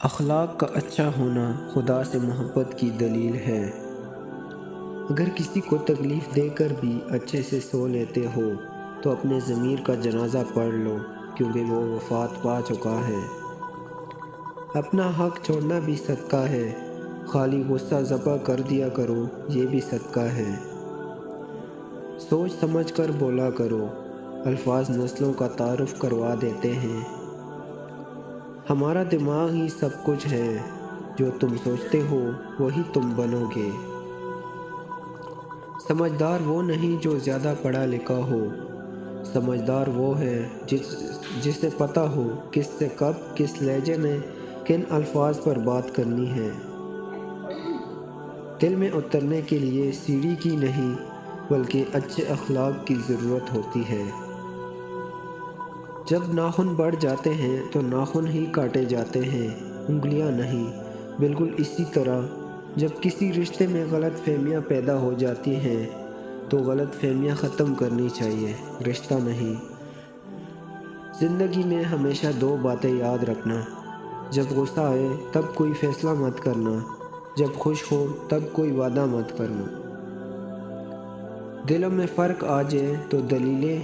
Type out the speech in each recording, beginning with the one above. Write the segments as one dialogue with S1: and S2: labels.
S1: اخلاق کا اچھا ہونا خدا سے محبت کی دلیل ہے۔ اگر کسی کو تکلیف دے کر بھی اچھے سے سو لیتے ہو تو اپنے ضمیر کا جنازہ پڑھ لو، کیونکہ وہ وفات پا چکا ہے۔ اپنا حق چھوڑنا بھی صدقہ ہے، خالی غصہ ذبح کر دیا کرو، یہ بھی صدقہ ہے۔ سوچ سمجھ کر بولا کرو، الفاظ نسلوں کا تعارف کروا دیتے ہیں۔ ہمارا دماغ ہی سب کچھ ہے، جو تم سوچتے ہو وہی تم بنو گے۔ سمجھدار وہ نہیں جو زیادہ پڑھا لکھا ہو، سمجھدار وہ ہے جسے پتہ ہو کس سے کب کس لہجے میں کن الفاظ پر بات کرنی ہے۔ دل میں اترنے کے لیے سیڑھی کی نہیں بلکہ اچھے اخلاق کی ضرورت ہوتی ہے۔ جب ناخن بڑھ جاتے ہیں تو ناخن ہی کاٹے جاتے ہیں، انگلیاں نہیں۔ بالکل اسی طرح جب کسی رشتے میں غلط فہمیاں پیدا ہو جاتی ہیں تو غلط فہمیاں ختم کرنی چاہیے، رشتہ نہیں۔ زندگی میں ہمیشہ دو باتیں یاد رکھنا: جب غصہ آئے تب کوئی فیصلہ مت کرنا، جب خوش ہو تب کوئی وعدہ مت کرنا۔ دلوں میں فرق آ جائے تو دلیلیں،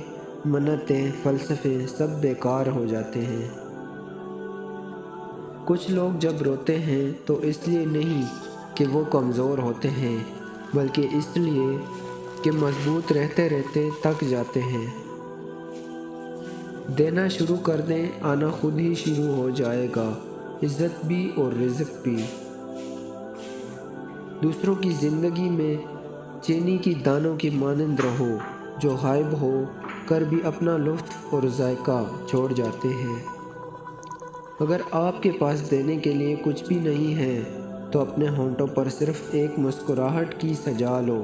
S1: منتیں، فلسفے سب بیکار ہو جاتے ہیں۔ کچھ لوگ جب روتے ہیں تو اس لیے نہیں کہ وہ کمزور ہوتے ہیں، بلکہ اس لیے کہ مضبوط رہتے رہتے تھک جاتے ہیں۔ دینا شروع کر دیں، آنا خود ہی شروع ہو جائے گا، عزت بھی اور رزق بھی۔ دوسروں کی زندگی میں چینی کی دانوں کی مانند رہو، جو غائب ہو کر بھی اپنا لطف اور ذائقہ چھوڑ جاتے ہیں۔ اگر آپ کے پاس دینے کے لیے کچھ بھی نہیں ہے تو اپنے ہونٹوں پر صرف ایک مسکراہٹ کی سجا لو،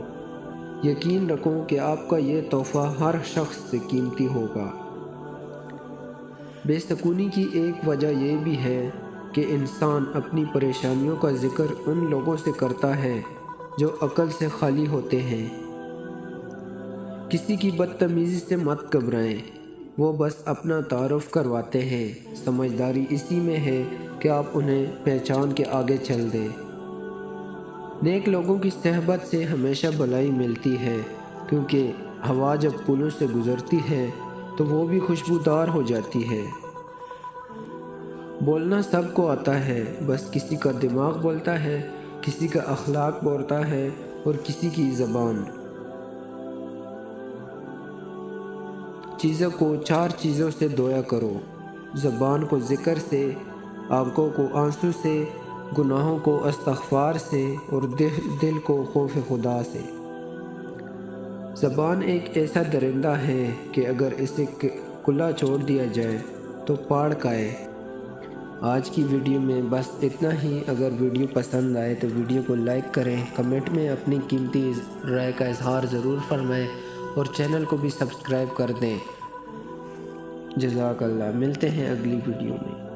S1: یقین رکھو کہ آپ کا یہ تحفہ ہر شخص سے قیمتی ہوگا۔ بے سکونی کی ایک وجہ یہ بھی ہے کہ انسان اپنی پریشانیوں کا ذکر ان لوگوں سے کرتا ہے جو عقل سے خالی ہوتے ہیں۔ کسی کی بدتمیزی سے مت گھبرائیں، وہ بس اپنا تعارف کرواتے ہیں۔ سمجھداری اسی میں ہے کہ آپ انہیں پہچان کے آگے چل دیں۔ نیک لوگوں کی صحبت سے ہمیشہ بھلائی ملتی ہے، کیونکہ ہوا جب پھولوں سے گزرتی ہے تو وہ بھی خوشبودار ہو جاتی ہے۔ بولنا سب کو آتا ہے، بس کسی کا دماغ بولتا ہے، کسی کا اخلاق بولتا ہے اور کسی کی زبان۔ چیزوں کو چار چیزوں سے دھویا کرو: زبان کو ذکر سے، آنکھوں کو آنسو سے، گناہوں کو استغفار سے اور دل کو خوف خدا سے۔ زبان ایک ایسا درندہ ہے کہ اگر اسے کھلا چھوڑ دیا جائے تو پھاڑ کھائے۔ آج کی ویڈیو میں بس اتنا ہی۔ اگر ویڈیو پسند آئے تو ویڈیو کو لائک کریں، کمنٹ میں اپنی قیمتی رائے کا اظہار ضرور فرمائیں اور چینل کو بھی سبسکرائب کر دیں۔ جزاک اللہ۔ ملتے ہیں اگلی ویڈیو میں۔